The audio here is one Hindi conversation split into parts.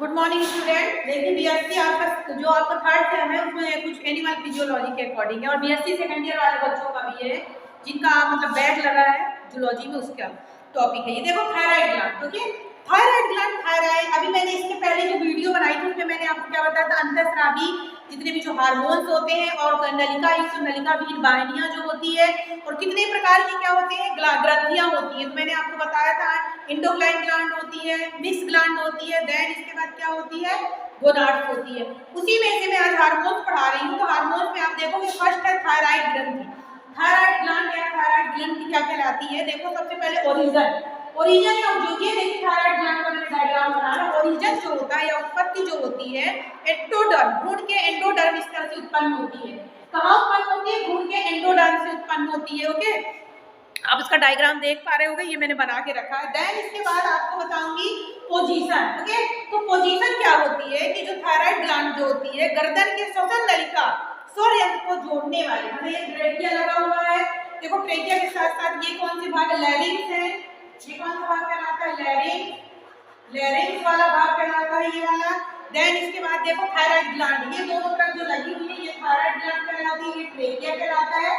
Good morning student. देखिए बीएससी आपका जो आपका थर्ड सेम है उसमें कुछ एनिमल फिजियोलॉजी के अकॉर्डिंग है और बीएससी सेकंड ईयर वाले बच्चों का भी है जिनका मतलब बैग लगा है जूलॉजी में, उसका टॉपिक है ये। देखो thyroid gland, okay. Thyroid gland, thyroid, अभी मैंने इसके पहले जो वीडियो बनाई थी उसमें मैंने आपको क्या बताया था, अंतःस्रावी जितने भी जो हार्मोन्स होते हैं और नलिका युक्त नलिका विहीन वाहिनियां जो होती है और कितने प्रकार की क्या होते हैं ग्रंथियां होती हैं। तो मैंने आपको बताया था एंडोक्राइन ग्लैंड होती है, मिक्स ग्लैंड होती है, देन इसके बाद क्या होती है, गोनाड्स होती है। उसी में से मैं आज हार्मोन्स पढ़ा रही हूँ। तो हार्मोन्स में आप देखोगे फर्स्ट है थायराइड ग्रंथि। थायराइड ग्लैंड या थायराइड ग्रंथि क्या कहलाती है? देखो सबसे पहले ओरिजिन या जो ये देखिए थायराइड ग्लैंड का मैंने डायग्राम बनाया। ओरिजिन जो होता है या उत्पत्ति जो होती है एंडोडर्म, भ्रूण के एंडोडर्म इस तरह से उत्पन्न होती है। कहाँ उत्पन्न होती है? भ्रूण के एंडोडर्म से उत्पन्न होती है, ओके। आप इसका डायग्राम देख पा रहे होंगे, ये मैंने बना के रखा है। देन इसके बाद आपको बताऊंगी पोजीशन, ओके। तो पोजीशन क्या होती है कि जो थायराइड ग्लैंड जो होती है गर्दन के श्वसन नलिका स्वर यंत्र को जोड़ने वाले, मतलब ये ट्रेकिया लगा हुआ है। देखो ट्रेकिया के साथ साथ ये कौन सी भाग? लैरिंग्स है। ये कौन सा भाग कहलाता है? लैरिंग्स वाला भाग कहलाता है ये वाला। देन इसके बाद देखो थायराइड ग्लैंड, ये दोनों तरफ जो लगी हुई है ये थायराइड ग्लैंड कहलाती है, ये ट्रेकिया कहलाता है,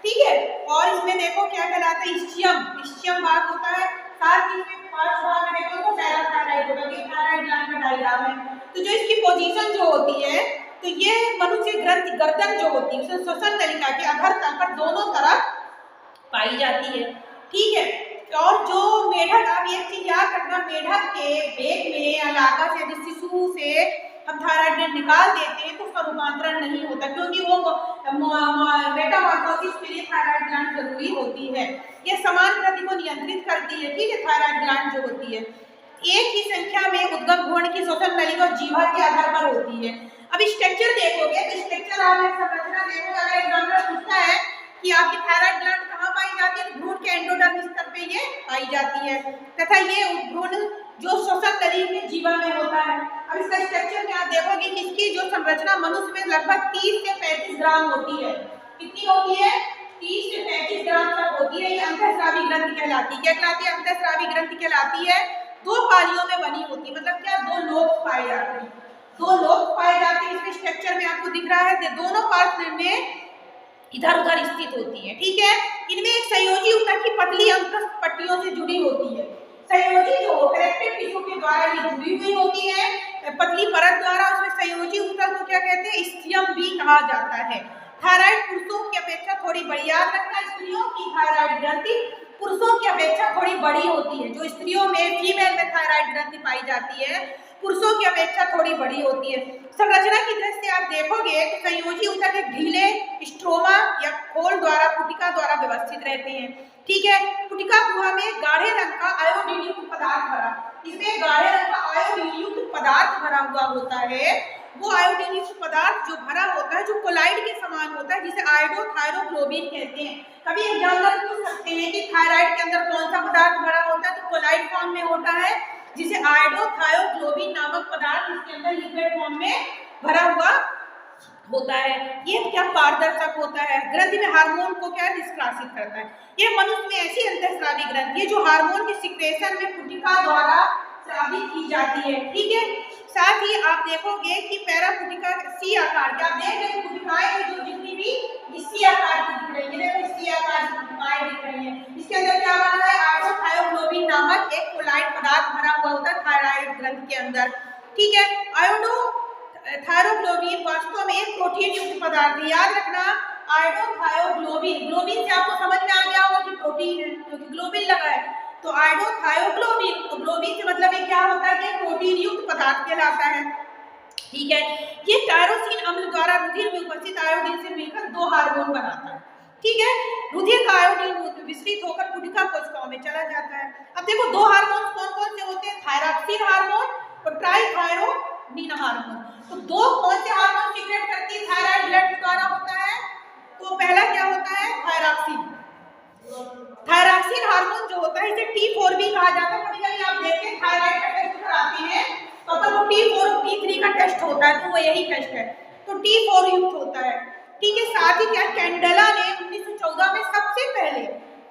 ठीक है। और इसमें देखो क्या कहलाता है? इस्चियम भाग होता है। साथ ही इसमें फर्स्ट भाग में देखो तो पैराथायराइड होगा, ये थायराइड ग्लैंड का डायग्राम है। तो जो इसकी पोजीशन जो होती है, तो ये मनुष्य ग्रंथि गर्दन जो होती है उसे श्वसन नलिका के अधर तल पर दोनों तरफ पाई जाती है, ठीक है। और जो मेढक, आप एक चीज याद रखना, मेढक के पेट में या लागा से यदि शिशु से हम थायराइड ग्लैंड निकाल देते हैं तो उसका रूपांतरण नहीं होता, क्योंकि वो मेटामॉर्फोसिस के लिए थायराइड ग्लैंड जरूरी होती है। ये समान ग्रंथि को नियंत्रित करती है, ठीक है। थायराइड ग्लैंड जो होती है एक ही संख्या में उद्गम भ्रूण की श्वसन नलिका और जीवा के आधार पर होती है। अब स्ट्रक्चर देखोगे तो स्ट्रक्चर आप संरचना देखोगे, अगर एग्जामिनर पूछता है कि आपकी थायराइड ग्लैंड कहाँ पाई जाती है, भ्रूण के एंडोडर्म स्तर पे ये पाई जाती है तथा ये भ्रूण जो श्वसन नली में जीवा में होता है। अब इसका स्ट्रक्चर में आप देखोगे कि इसकी जो संरचना मनुष्य में लगभग 30 से 35 ग्राम होती है। कितनी होती है? 30 से 35 ग्राम तक होती है। ये अंतःस्रावी ग्रंथि कहलाती है। क्या कहलाती है? अंतःस्रावी ग्रंथि कहलाती है। दो पालियों में बनी होती है, मतलब क्या, दो लोब पाए जाते हैं, दो लोब पाए जाते हैं। इसके स्ट्रक्चर में आपको दिख रहा है दोनों पार्ट में इधर उधर स्थित होती है, ठीक है। इनमें एक संयोजी ऊतक की पतली अंतस्थ पट्टियों से जुड़ी होती है। संयोजी जो कनेक्टिव टिश्यू के द्वारा ये जुड़ी हुई होती है पतली परत द्वारा। उसमें संयोजी ऊतक को क्या कहते हैं? स्टियम भी कहा जाता है। थायराइड पुरुषों की अपेक्षा थोड़ी बड़ी, याद रखना, स्त्रियों की थायराइड ग्रंथि पुरुषों की अपेक्षा थोड़ी बड़ी होती है। जो स्त्रियों में, फीमेल में थायराइड ग्रंथि पाई जाती है पुरुषों की अपेक्षा थोड़ी बड़ी होती है। संरचना की दृष्टि से आप देखोगे तो संयोजी ऊतक एक ढीले स्ट्रोमा या खोल द्वारा पुटिका द्वारा व्यवस्थित रहते हैं, ठीक है। पुटिका गुहा में गाढ़े रंग का आयोडीन युक्त पदार्थ भरा, इसमें गाढ़े रंग का आयोडीन युक्त पदार्थ भरा हुआ होता है। वो आयोडीन युक्त पदार्थ जो भरा होता है जो कोलाइड के समान होता है, जिसे आयोडोथायरोग्लोबिन कहते हैं। कभी एग्जामिनर पूछ सकते हैं कि थायराइड के अंदर कौन सा पदार्थ भरा होता है, तो कोलाइड फॉर्म में होता है, जिसे आयोडोथायोग्लोबिन नामक पदार्थ इसके अंदर लिक्विड फॉर्म में भरा हुआ होता है। ये क्या पारदर्शक होता है। ग्रंथि में हार्मोन को क्या निष्कासित करता है। ये मनुष्य में ऐसी अंतःस्रावी ग्रंथि है जो हार्मोन के सिक्रेशन में पुटिका द्वारा स्रावित की जाती है, ठीक है। साथ ही आप देखोगे कि पैरापुटिका सी आकार के, आप देख रहे हैं पुटिकाएं जो जितनी भी इसी आकार की दिख रही है, देखो इसी आकार की पुटिकाएं दिख रही है। इसके अंदर क्या बना है? आयोडोथायोग्लोबिन नामक एक कोलाइड पदार्थ भरा हुआ होता है थायराइड ग्रंथि के अंदर, ठीक है। आयोडोथायोग्लोबिन वास्तव में एक प्रोटीन युक्त पदार्थ है, याद रखना। आयोडोथायोग्लोबिन, ग्लोबिन से आपको समझ में आ गया होगा कि प्रोटीन है क्योंकि ग्लोबिन लगा है। तो आयोडोथायोग्लोबिन, तो ग्लोबिन से मतलब ये क्या होता है कि प्रोटीन युक्त पदार्थ कहलाता है, ठीक है। ये टायरोसिन अम्ल द्वारा रुधिर में उपस्थित आयोडीन से मिलकर दो हार्मोन बनाता है, ठीक है। रुधिर का आयोडीन विस्तृत होकर पुटिका कोशिकाओं में चला जाता है। अब देखो दो हार्मोन कौन कौन से होते हैं? थायरॉक्सिन हार्मोन और ट्राइथायरोडीन हार्मोन। तो दो कौन से हार्मोन सीक्रेट करती है थायराइड ग्लैंड द्वारा होता है? तो पहला क्या होता है? थायरॉक्सिन। थायरॉक्सिन हार्मोन जो होता है इसे T4 भी कहा जाता है। कभी-कभी आप देखें थायराइड का टेस्ट कराते हैं तो अपन को T4 और T3 का टेस्ट होता है, तो वो यही टेस्ट है, तो T4 युक्त होता है, ठीक है। साथ ही क्या कैंडेला ने 1914 में सबसे पहले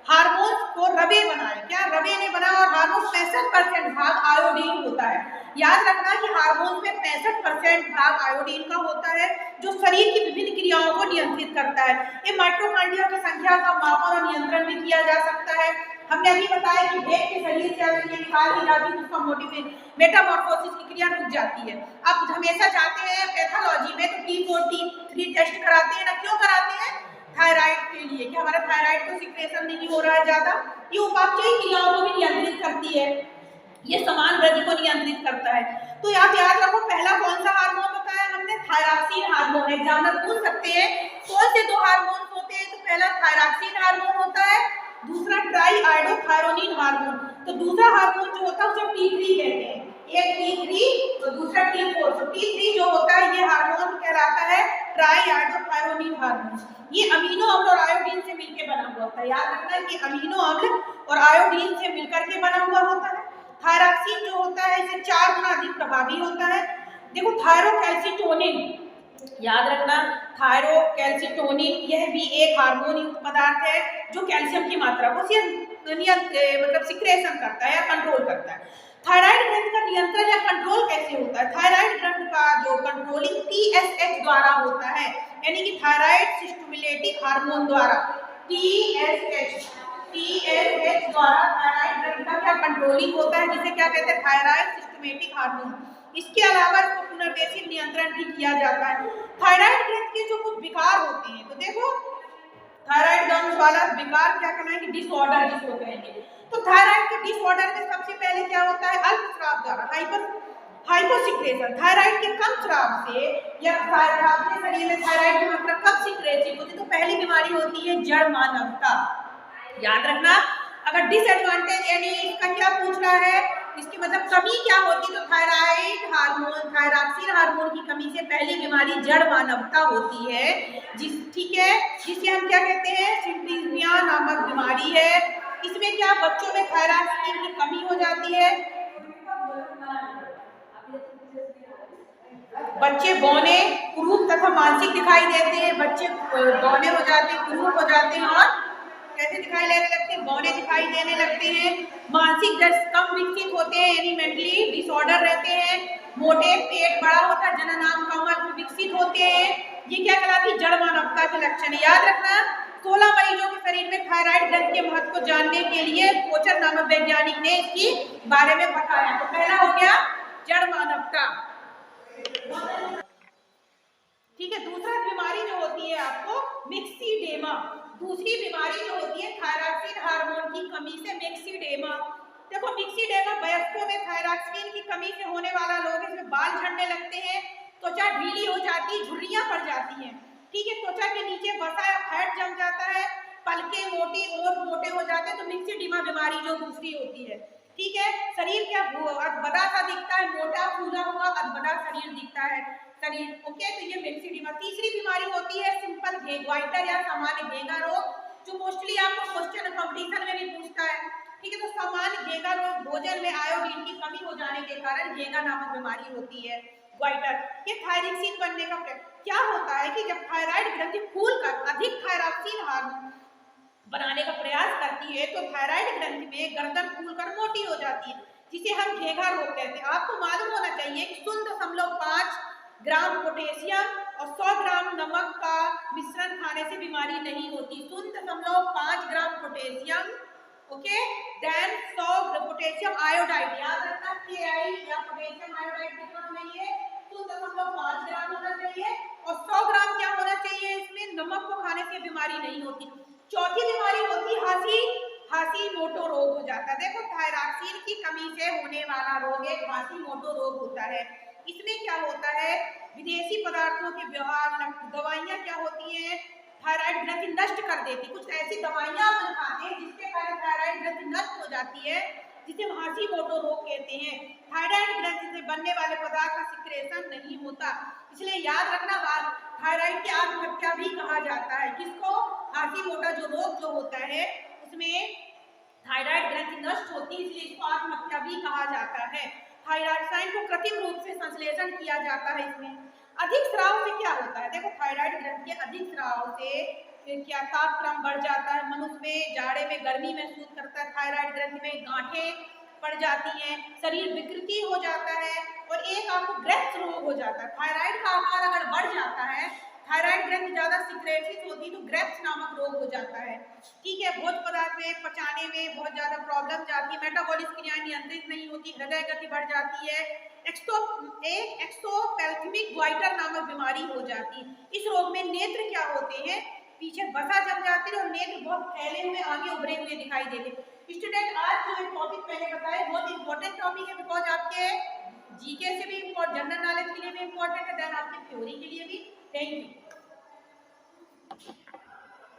हार्मोन्स को रबे बना बनाए, क्या रवे ने बनाया। और हार्मोन 65% भाग आयोडीन होता है। याद रखना कि हार्मोन में 65% भाग आयोडीन का होता है, जो शरीर की विभिन्न क्रियाओं को नियंत्रित करता है। ये माइटोकॉन्ड्रिया की संख्या का मापन और नियंत्रण भी किया जा सकता है। हमने अभी बताया कि भेड़ के शरीर से अगर ये निकाल दी जाती है तो उसका मेटामॉर्फोसिस की क्रिया रुक जाती है। आप हमेशा जाते हैं पैथोलॉजी में तो T4 T3 टेस्ट कराते हैं ना, क्यों कराते हैं? थायराइड के लिए, कि हमारा थायराइड तो सिक्रेशन नहीं हो रहा है ज्यादा। ये उपापचयी क्रियाओं को भी नियंत्रित करती है, ये समान वृद्धि को नियंत्रित करता है। तो आप याद रखो, पहला कौन सा हार्मोन बताया हमने? Thyroxine hormone. एग्जामिनर पूछ सकते हैं कौन से दो हार्मोन होते हैं, तो पहला थायरॉक्सिन हार्मोन होता है, दूसरा ट्राई आयोडोथायरोनिन हार्मोन। तो दूसरा हार्मोन जो होता है उसे T3 कहते हैं, एक T3 और दूसरा T4। तो T3 जो होता है ये हार्मोन कहलाता है ट्राई आयोडोथायरोनिन हार्मोन। ये अमीनो अम्ल और आयोडीन से मिलकर बना हुआ होता है। याद रखना कि अमीनो अम्ल और आयोडीन से मिलकर के बना हुआ होता है। थायरॉक्सिन जो होता है इसे 4 गुना अधिक प्रभावी होता है। देखो थायरोकैल्सिटोनिन, याद रखना थायरोकैल्सिटोनिन यह भी एक हार्मोन युक्त पदार्थ है जो कैल्शियम की मात्रा को मतलब सिक्रेशन करता है या कंट्रोल करता है। थायराइड ग्रंथि का नियंत्रण या कंट्रोल कैसे होता है? थायराइड ग्रंथि का जो कंट्रोलिंग TSH द्वारा होता है, यानी कि थायराइड स्टिमुलेटिंग हार्मोन द्वारा। TSH द्वारा थायराइड ग्रंथि का क्या कंट्रोलिंग होता है, जिसे क्या कहते हैं? Thyroid systematic hormone. इसके अलावा इसको पुनर्देशित नियंत्रण भी किया जाता है। थायराइड ग्रंथि के जो कुछ विकार होते हैं, तो देखो थायराइड ग्रंथि वाला विकार क्या कहना है कि डिसऑर्डर जिसको कहेंगे। तो थायराइड के डिसऑर्डर में सबसे पहले क्या होता है? अल्पस्राव द्वारा हाइपोसिक्रेशन। थायराइड के कम स्राव से या अपने शरीर में थायराइड की मात्रा कब सिक्रेटिव होती है? तो पहली बीमारी होती है जड़ मानवता। याद रखना, अगर डिसएडवांटेज यानी इसका क्या पूछ रहा है, इसकी मतलब कमी क्या होती है, तो थायराइड हार्मोन, थायरॉक्सिन हार्मोन की कमी से पहली बीमारी जड़ मानवता होती है, ठीक है, जिसे हम क्या कहते हैं? सिंपीजिया नामक बीमारी है। इसमें क्या बच्चों में थायरॉक्सिन की कमी हो जाती है, बच्चे बौने, कुरूप तथा मानसिक दिखाई देते हैं। बच्चे बौने हो जाते हैं, कुरूप हो जाते हैं और कैसे दिखाई देने लगते हैं? बौने दिखाई देने लगते हैं। मानसिक दर्द कम विकसित होते हैं, यानी मेंटली डिसऑर्डर रहते हैं। मोटे, पेट बड़ा होता है, जननांग कम विकसित होते हैं। ये क्या कहलाती है? जड़ मानवता के लक्षण। याद रखना, 16 मरीजों के शरीर में थायराइड ग्रंथि के महत्व को जानने के लिए कोचर नामक वैज्ञानिक ने इसकी बारे में बताया। तो पहला हो गया जड़ मानवता, ठीक है। दूसरा बीमारी जो होती है आपको मिक्सीडेमा। दूसरी बीमारी जो होती है थायरॉक्सिन हार्मोन की कमी से मिक्सीडेमा। देखो मिक्सीडेमा वयस्कों में थायरॉक्सिन की कमी से होने वाला रोग। इसमें बाल झड़ने लगते हैं, त्वचा ढीली हो जाती है, झुर्रियां पड़ जाती हैं, ठीक है। त्वचा के नीचे वसा या फैट जम जाता है, पलके मोटी और मोटे हो जाते हैं। तो मिक्सीडेमा बीमारी जो दूसरी होती है, ठीक है। शरीर क्या अधबड़ा सा दिखता है, मोटा फूला हुआ अधबड़ा शरीर दिखता है शरीर, ओके। तो ये मिक्सीडेमा। तीसरी बीमारी होती है सिंपल गोइटर या सामान्य घेंगा रोग, जो मोस्टली आपको क्वेश्चन कंपटीशन में भी पूछता है, ठीक है। तो सामान्य घेंगा रोग भोजन में आयोडीन की कमी हो जाने के कारण घेंगा नामक बीमारी होती है, गोइटर। ये थायरॉक्सिन बनने का क्या होता है कि जब थायराइड ग्रंथि फूलकर अधिक थायरॉक्सिन हार्मोन बनाने का प्रयास करती है, तो थायराइड ग्रंथि में गर्दन फूलकर मोटी हो जाती है, जिसे हम घेंगा रोग कहते हैं। आपको मालूम होना चाहिए कि 0.5 ग्राम पोटेशियम और 100 ग्राम नमक का मिश्रण खाने से बीमारी नहीं होती। 0.5 gram potassium, okay, then 100 potassium iodide. याद रखना KI या पोटेशियम आयोडाइड कितना होना चाहिए? 0.5 ग्राम होना चाहिए। और 100 ग्राम क्या होना चाहिए? इसमें नमक को खाने से बीमारी नहीं होती। चौथी बीमारी होती हाशीमोटो रोग हो जाता है। देखो थायरॉक्सिन की कमी से होने वाला रोग एक हाशीमोटो रोग होता है। इसमें क्या होता है? विदेशी पदार्थों के व्यवहार, दवाइयाँ क्या होती हैं? थायराइड ग्रंथि नष्ट कर देती। कुछ ऐसी दवाइयाँ अपन खाते हैं जिसके कारण थायराइड ग्रंथि नष्ट हो जाती है, जिसे हम हाशीमोटो रोग कहते हैं। थायराइड ग्रंथि से बनने वाले पदार्थ का सिक्रेशन नहीं होता, इसलिए याद रखना थायराइड की आत्महत्या भी कहा जाता है। किसको? हाशीमोटो जो रोग जो होता है उसमें थायराइड ग्रंथि नष्ट होती है, इसलिए इसको आत्महत्या भी कहा जाता है। थायरॉक्साइन को कृत्रिम रूप से संश्लेषण किया जाता है। इसमें अधिक स्राव से क्या होता है? देखो थायराइड ग्रंथि के अधिक स्राव से क्या तापक्रम बढ़ जाता है, मनुष्य में जाड़े में गर्मी महसूस करता है, थायराइड ग्रंथि में गांठें पड़ जाती हैं, शरीर विकृति हो जाता है और एक आपको ग्रेव्स रोग हो जाता है। थायराइड का आकार अगर बढ़ जाता है, थायराइड ग्रंथि ज्यादा सिक्रेसिस होती है तो ग्रेव्स नामक रोग हो जाता है। ठीक है, भोज्य पदार्थ में पचाने में बहुत ज्यादा प्रॉब्लम जाती है, मेटाबॉलिक क्रियाएं नियंत्रित नहीं होती, हृदय गति बढ़ जाती है, एक्सोपैल्थेमिक ग्वाइटर नामक बीमारी हो जाती है। इस रोग में नेत्र क्या होते हैं, पीछे वसा जम जाती है और नेत्र बहुत फैले हुए आगे उभरे हुए दिखाई देते। स्टूडेंट, आज जो टॉपिक मैंने बताया बहुत इंपॉर्टेंट टॉपिक है, बिकॉज आपके जीके से भी, जनरल नॉलेज के लिए भी इंपॉर्टेंट है, देन आपकी थ्योरी के लिए भी। Thank you.